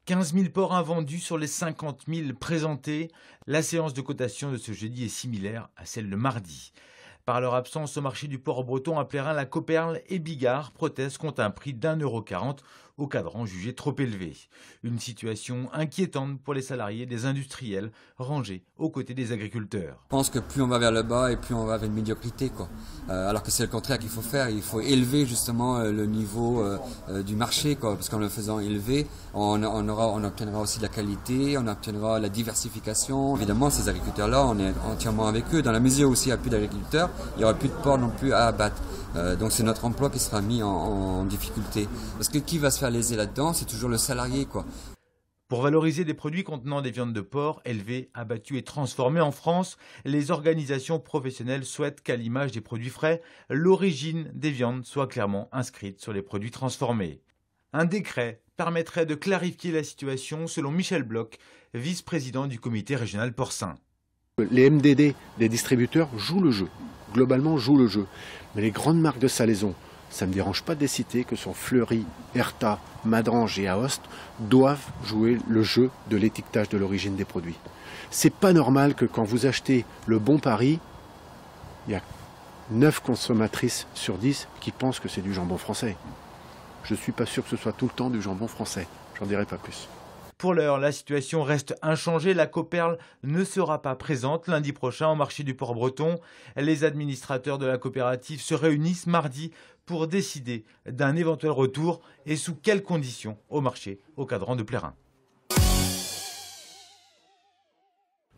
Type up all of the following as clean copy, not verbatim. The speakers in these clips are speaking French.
15 000 porcs invendus sur les 50 000 présentés. La séance de cotation de ce jeudi est similaire à celle de mardi. Par leur absence au marché du porc breton à Plérin, la Coperle et Bigard protestent contre un prix d'1,40 € au cadran jugé trop élevé. Une situation inquiétante pour les salariés des industriels rangés aux côtés des agriculteurs. Je pense que plus on va vers le bas et plus on va vers une médiocrité, quoi. Alors que c'est le contraire qu'il faut faire. Il faut élever justement le niveau du marché, quoi. Parce qu'en le faisant élever, on obtiendra aussi de la qualité, on obtiendra la diversification. Évidemment, ces agriculteurs-là, on est entièrement avec eux. Dans la mesure où s'il n'y a plus d'agriculteurs, il n'y aura plus de porcs non plus à abattre. Donc c'est notre emploi qui sera mis en difficulté. Parce que qui va se faire léser là-dedans, c'est toujours le salarié, quoi. Pour valoriser des produits contenant des viandes de porc élevées, abattues et transformées en France, les organisations professionnelles souhaitent qu'à l'image des produits frais, l'origine des viandes soit clairement inscrite sur les produits transformés. Un décret permettrait de clarifier la situation selon Michel Bloch, vice-président du comité régional porcin. Les MDD des distributeurs jouent le jeu, globalement jouent le jeu. Mais les grandes marques de salaison, ça ne me dérange pas de les citer, que sont Fleury, Herta, Madrange et Aoste, doivent jouer le jeu de l'étiquetage de l'origine des produits. C'est pas normal que quand vous achetez le Bon Paris, il y a 9 consommatrices sur 10 qui pensent que c'est du jambon français. Je ne suis pas sûr que ce soit tout le temps du jambon français, j'en dirai pas plus. Pour l'heure, la situation reste inchangée. La Coperle ne sera pas présente lundi prochain au marché du porc breton. Les administrateurs de la coopérative se réunissent mardi pour décider d'un éventuel retour et sous quelles conditions au marché au cadran de Plérin.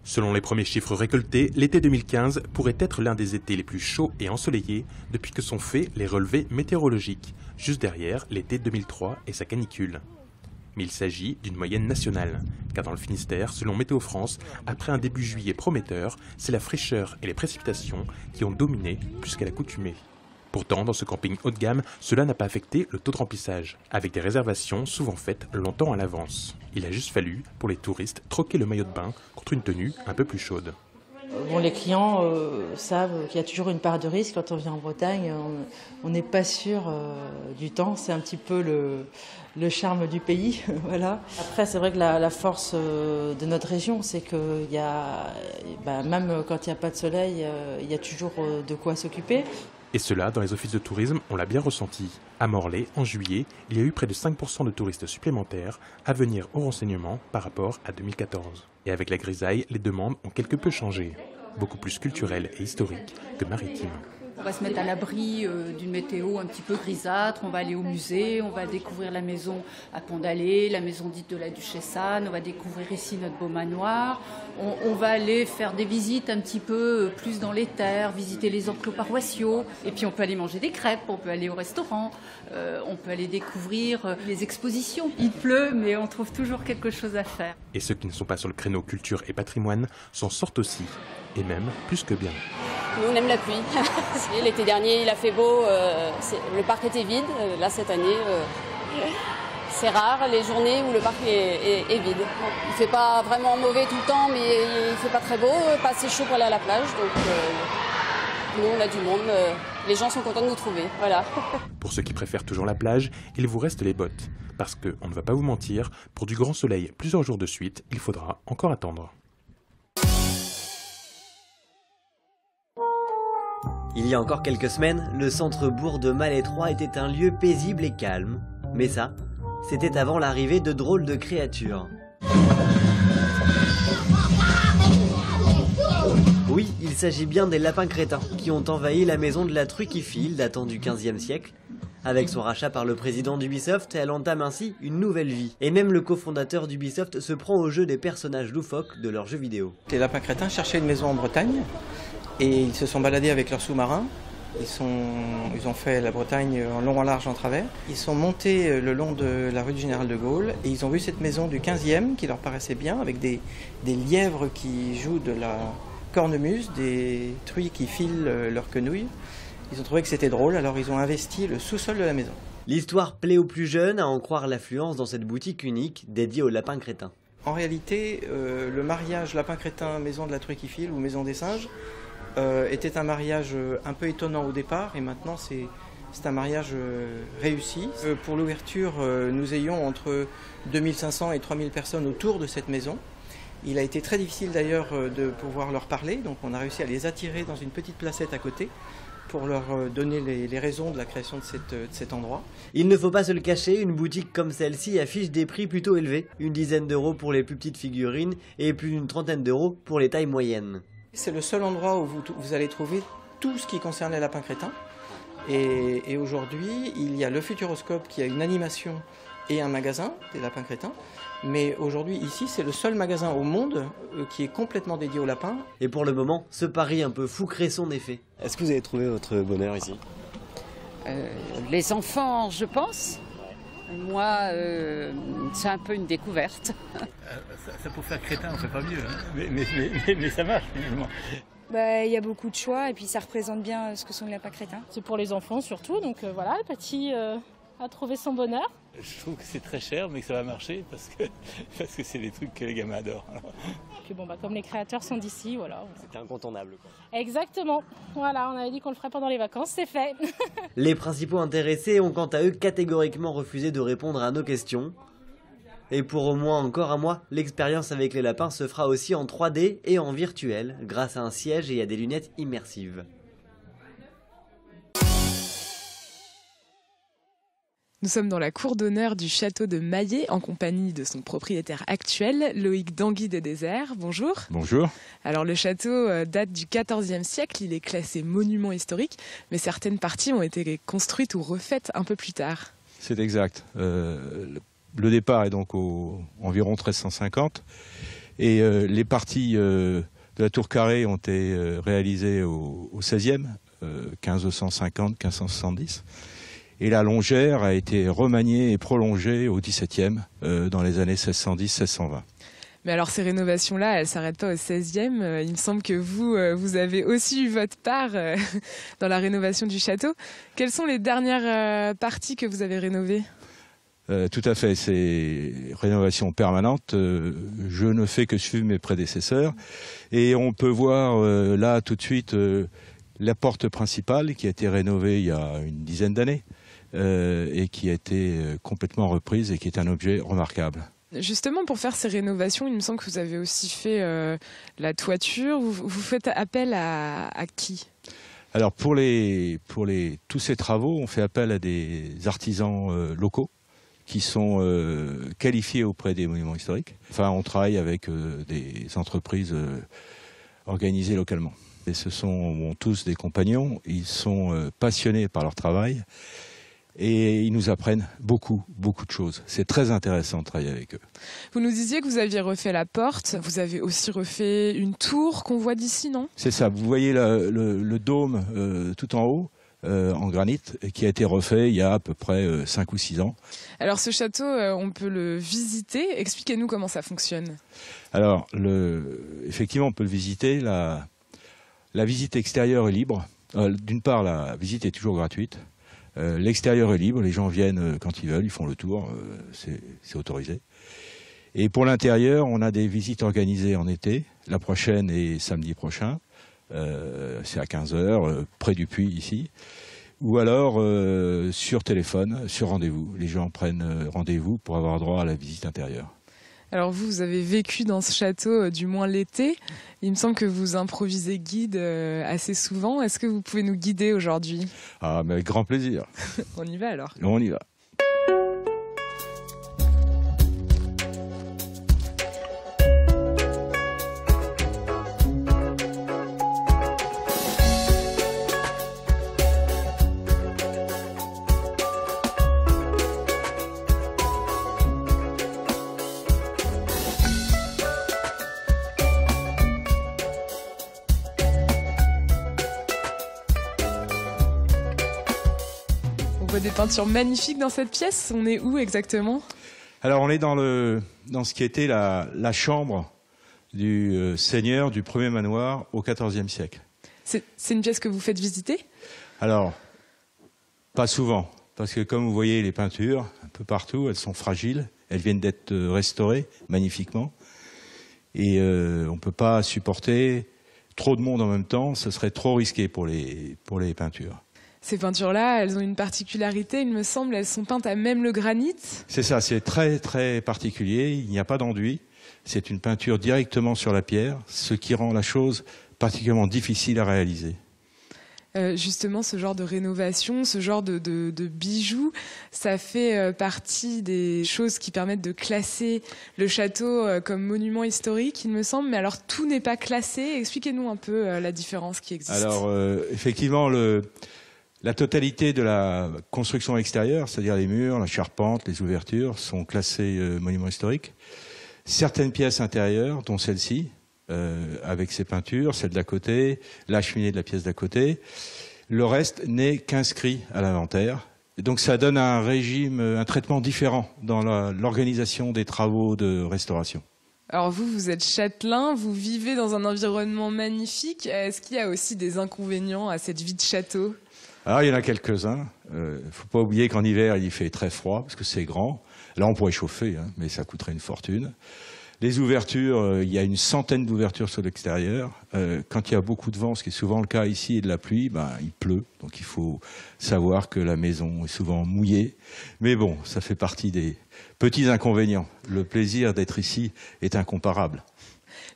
Selon les premiers chiffres récoltés, l'été 2015 pourrait être l'un des étés les plus chauds et ensoleillés depuis que sont faits les relevés météorologiques, juste derrière l'été 2003 et sa canicule. Mais il s'agit d'une moyenne nationale, car dans le Finistère, selon Météo France, après un début juillet prometteur, c'est la fraîcheur et les précipitations qui ont dominé plus qu'à l'accoutumée. Pourtant, dans ce camping haut de gamme, cela n'a pas affecté le taux de remplissage, avec des réservations souvent faites longtemps à l'avance. Il a juste fallu, pour les touristes, troquer le maillot de bain contre une tenue un peu plus chaude. Bon, les clients savent qu'il y a toujours une part de risque quand on vient en Bretagne. On n'est pas sûr du temps. C'est un petit peu le charme du pays. Voilà. Après, c'est vrai que la force de notre région, c'est que même quand il n'y a pas de soleil, il y a toujours de quoi s'occuper. Et cela, dans les offices de tourisme, on l'a bien ressenti. À Morlaix, en juillet, il y a eu près de 5% de touristes supplémentaires à venir au renseignement par rapport à 2014. Et avec la grisaille, les demandes ont quelque peu changé. Beaucoup plus culturelles et historiques que maritimes. On va se mettre à l'abri d'une météo un petit peu grisâtre, on va aller au musée, on va découvrir la maison à Pont d'Allée, la maison dite de la Duchesse Anne, on va découvrir ici notre beau manoir, on va aller faire des visites un petit peu plus dans les terres, visiter les enclos paroissiaux, et puis on peut aller manger des crêpes, on peut aller au restaurant, on peut aller découvrir les expositions. Il pleut, mais on trouve toujours quelque chose à faire. Et ceux qui ne sont pas sur le créneau culture et patrimoine s'en sortent aussi, et même plus que bien. Nous, on aime la pluie. L'été dernier, il a fait beau, le parc était vide. Là, cette année, c'est rare les journées où le parc est vide. Il ne fait pas vraiment mauvais tout le temps, mais il ne fait pas très beau, pas assez chaud pour aller à la plage. Donc, nous, on a du monde. Les gens sont contents de nous trouver. Voilà. Pour ceux qui préfèrent toujours la plage, il vous reste les bottes. Parce que, on ne va pas vous mentir, pour du grand soleil plusieurs jours de suite, il faudra encore attendre. Il y a encore quelques semaines, le centre-bourg de Malétroit était un lieu paisible et calme. Mais ça, c'était avant l'arrivée de drôles de créatures. Oui, il s'agit bien des lapins crétins qui ont envahi la maison de la Truie qui file datant du XVe siècle. Avec son rachat par le président d'Ubisoft, elle entame ainsi une nouvelle vie. Et même le cofondateur d'Ubisoft se prend au jeu des personnages loufoques de leurs jeux vidéo. Les lapins crétins cherchaient une maison en Bretagne. Et ils se sont baladés avec leur sous-marin, ils ont fait la Bretagne en long, en large, en travers. Ils sont montés le long de la rue du Général de Gaulle et ils ont vu cette maison du 15e qui leur paraissait bien, avec des lièvres qui jouent de la cornemuse, des truies qui filent leurs quenouilles. Ils ont trouvé que c'était drôle, alors ils ont investi le sous-sol de la maison. L'histoire plaît aux plus jeunes, à en croire l'affluence dans cette boutique unique dédiée aux lapins crétins. En réalité, le mariage lapin crétin, maison de la Truie qui file ou maison des singes, était un mariage un peu étonnant au départ et maintenant C'est un mariage réussi. Pour l'ouverture, nous ayons entre 2500 et 3000 personnes autour de cette maison. Il a été très difficile d'ailleurs de pouvoir leur parler, donc on a réussi à les attirer dans une petite placette à côté pour leur donner les raisons de la création de cet endroit. Il ne faut pas se le cacher, une boutique comme celle-ci affiche des prix plutôt élevés. Une dizaine d'euros pour les plus petites figurines et plus d'une trentaine d'euros pour les tailles moyennes. C'est le seul endroit où vous allez trouver tout ce qui concerne les lapins crétins. Et aujourd'hui, il y a le Futuroscope qui a une animation et un magasin des lapins crétins. Mais aujourd'hui, ici, c'est le seul magasin au monde qui est complètement dédié aux lapins. Et pour le moment, ce pari un peu fou crée son effet. Est-ce que vous avez trouvé votre bonheur ici? Les enfants, je pense. Moi, c'est un peu une découverte. Ça pour faire crétin, on fait pas mieux, hein. mais ça marche finalement. Il y a beaucoup de choix et puis ça représente bien ce que sont les lapins crétins. C'est pour les enfants surtout, donc voilà, le petit a trouvé son bonheur. Je trouve que c'est très cher, mais que ça va marcher parce que c'est des trucs que les gamins adorent. Puis comme les créateurs sont d'ici, voilà. C'était incontournable, quoi. Exactement. Voilà, on avait dit qu'on le ferait pendant les vacances, c'est fait. Les principaux intéressés ont quant à eux catégoriquement refusé de répondre à nos questions. Et pour au moins encore un mois, l'expérience avec les lapins se fera aussi en 3D et en virtuel, grâce à un siège et à des lunettes immersives. Nous sommes dans la cour d'honneur du château de Maillé en compagnie de son propriétaire actuel, Loïc Danguy de Désert. Bonjour. Bonjour. Alors le château date du XIVe siècle, il est classé monument historique, mais certaines parties ont été construites ou refaites un peu plus tard. C'est exact. Le départ est donc environ 1350 et les parties de la tour carrée ont été réalisées au XVIe, 1550-1570. Et la longère a été remaniée et prolongée au XVIIe, dans les années 1610-1620. Mais alors ces rénovations-là, elles ne s'arrêtent pas au XVIe. Il me semble que vous avez aussi eu votre part dans la rénovation du château. Quelles sont les dernières parties que vous avez rénovées ? Tout à fait, c'est rénovation permanente. Je ne fais que suivre mes prédécesseurs. Et on peut voir là tout de suite la porte principale qui a été rénovée il y a une dizaine d'années. Et qui a été complètement reprise et qui est un objet remarquable. Justement, pour faire ces rénovations, il me semble que vous avez aussi fait la toiture. Vous faites appel à qui ? Alors pour tous ces travaux, on fait appel à des artisans locaux qui sont qualifiés auprès des monuments historiques. Enfin, on travaille avec des entreprises organisées localement. Et ce sont tous des compagnons, ils sont passionnés par leur travail. Et ils nous apprennent beaucoup de choses. C'est très intéressant de travailler avec eux. Vous nous disiez que vous aviez refait la porte. Vous avez aussi refait une tour qu'on voit d'ici, non ? C'est ça. Vous voyez le dôme tout en haut, en granit, qui a été refait il y a à peu près 5 ou 6 ans. Alors ce château, on peut le visiter. Expliquez-nous comment ça fonctionne. Alors, effectivement, on peut le visiter. La visite extérieure est libre. D'une part, la visite est toujours gratuite. L'extérieur est libre, les gens viennent quand ils veulent, ils font le tour, c'est autorisé. Et pour l'intérieur, on a des visites organisées en été. La prochaine est samedi prochain, c'est à 15h, près du puits ici. Ou alors sur téléphone, sur rendez-vous. Les gens prennent rendez-vous pour avoir droit à la visite intérieure. Alors vous avez vécu dans ce château du moins l'été. Il me semble que vous improvisez guide assez souvent. Est-ce que vous pouvez nous guider aujourd'hui ? Ah, mais avec grand plaisir. On y va alors ? On y va. On voit des peintures magnifiques dans cette pièce. On est où exactement ? Alors on est dans ce qui était la chambre du seigneur du premier manoir au XIVe siècle. C'est une pièce que vous faites visiter ? Alors, pas souvent, parce que comme vous voyez les peintures, un peu partout, elles sont fragiles, elles viennent d'être restaurées magnifiquement, et on ne peut pas supporter trop de monde en même temps, ce serait trop risqué pour les peintures. Ces peintures-là, elles ont une particularité, il me semble, elles sont peintes à même le granit. C'est ça, c'est très très particulier, il n'y a pas d'enduit. C'est une peinture directement sur la pierre, ce qui rend la chose particulièrement difficile à réaliser. Justement, ce genre de rénovation, ce genre de bijoux, ça fait partie des choses qui permettent de classer le château comme monument historique, il me semble. Mais alors, tout n'est pas classé. Expliquez-nous un peu la différence qui existe. Alors, effectivement, la totalité de la construction extérieure, c'est-à-dire les murs, la charpente, les ouvertures, sont classées monuments historiques. Certaines pièces intérieures, dont celle-ci, avec ses peintures, celle d'à côté, la cheminée de la pièce d'à côté. Le reste n'est qu'inscrit à l'inventaire. Donc ça donne un régime, un traitement différent dans l'organisation des travaux de restauration. Alors vous êtes châtelain, vous vivez dans un environnement magnifique. Est-ce qu'il y a aussi des inconvénients à cette vie de château? Alors il y en a quelques-uns. Faut pas oublier qu'en hiver il fait très froid parce que c'est grand. Là on pourrait chauffer, hein, mais ça coûterait une fortune. Les ouvertures, il y a une centaine d'ouvertures sur l'extérieur. Quand il y a beaucoup de vent, ce qui est souvent le cas ici, et de la pluie, il pleut. Donc il faut savoir que la maison est souvent mouillée. Mais bon, ça fait partie des petits inconvénients. Le plaisir d'être ici est incomparable.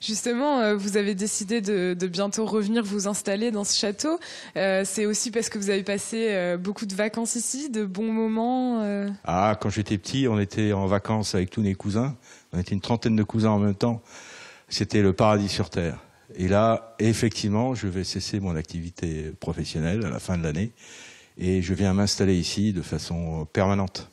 Justement, vous avez décidé de bientôt revenir vous installer dans ce château. C'est aussi parce que vous avez passé beaucoup de vacances ici, de bons moments Ah, quand j'étais petit, on était en vacances avec tous mes cousins. On était une trentaine de cousins en même temps. C'était le paradis sur Terre. Et là, effectivement, je vais cesser mon activité professionnelle à la fin de l'année. Et je viens m'installer ici de façon permanente.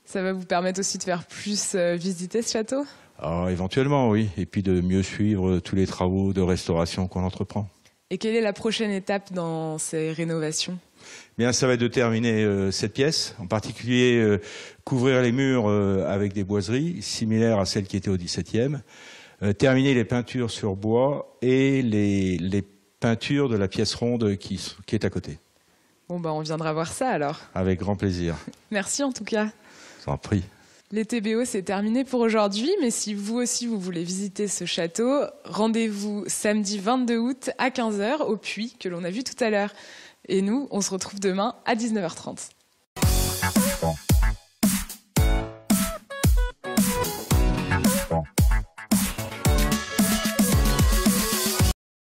Ça va vous permettre aussi de faire plus visiter ce château ? Alors, éventuellement, oui. Et puis de mieux suivre tous les travaux de restauration qu'on entreprend. Et quelle est la prochaine étape dans ces rénovations ? Bien, ça va être de terminer cette pièce, en particulier couvrir les murs avec des boiseries similaires à celles qui étaient au XVIIe, terminer les peintures sur bois et les peintures de la pièce ronde qui est à côté. Bon, on viendra voir ça alors. Avec grand plaisir. Merci en tout cas. Je t'en prie. Les TBO, c'est terminé pour aujourd'hui, mais si vous aussi vous voulez visiter ce château, rendez-vous samedi 22 août à 15h au puits que l'on a vu tout à l'heure. Et nous, on se retrouve demain à 19h30.